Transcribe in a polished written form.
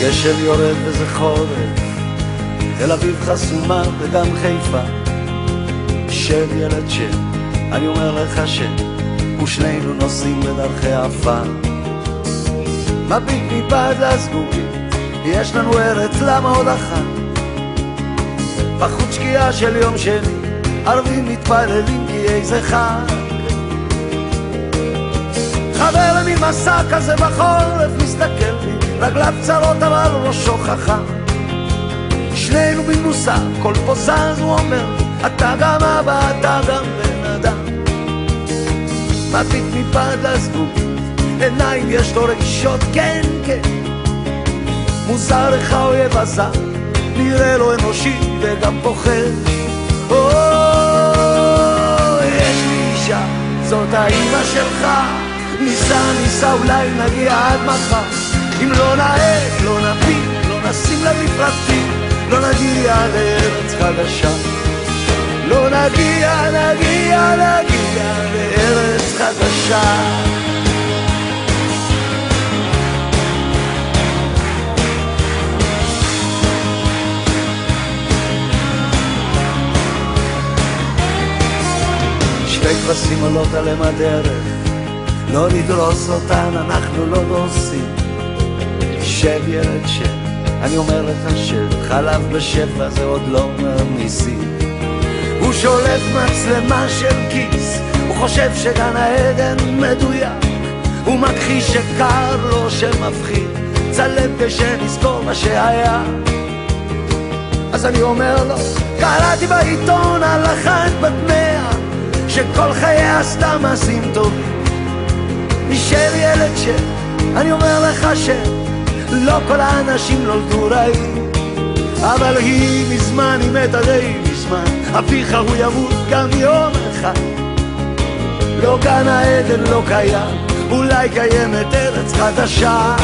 גשם יורד וזה חורף, תל אביב חסומה וגם חיפה. שב ילד שב, אני אומר לך שב, ושנינו נוסעים בדרכי עפר. מביט מבעד לזגוגית, יש לנו ארץ, למה עוד אחת? בחוץ שקיעה של יום שני, ערבים מתפללים כי איזה חג. חבר למין מסע כזה בחורף מסתכל לי, רגליו צרות אבל ראשו חכם. שנינו מין מוסר, כל פה זז הוא אומר, אתה גם אבא, אתה גם בן אדם. מביט מבעד לזגוגית, עיניים יש לו רגישות, כן כן. מוזר לך אויב הזר, נראה לו אנושי וגם פוחד. יש לי אישה, זאת האמא שלך, ניסה אולי נגיע עד מחר. אם לא נעד, לא נביט, לא נשים לה מפרטים, לא נגיע לארץ חדשה. לא נגיע לארץ חדשה. שתי כבשים עולות עליהם הדרך, לא נדרוס אותן, אנחנו לא נוסעים. שב ילד שב, אני אומר לך שב, חלב בשפע זה עוד לא ממיסים. הוא שולף מצלמה של כיס, הוא חושב שגן העדן מדויק, הוא מכחיש שקר לו שמפחיד, צלם כשנזכור מה שהיה. אז אני אומר לו, קראתי בעיתון על אחת בת 100 שכל חייה עשתה מעשים טובים. נשאר ילד שב, אני אומר לך שלא כל האנשים נולדו רעים, אבל היא מזמן, היא מתה די מזמן. אביך הוא ימות גם יום אחד. לא גן העדן לא קיים, אולי קיימת ארץ חדשה.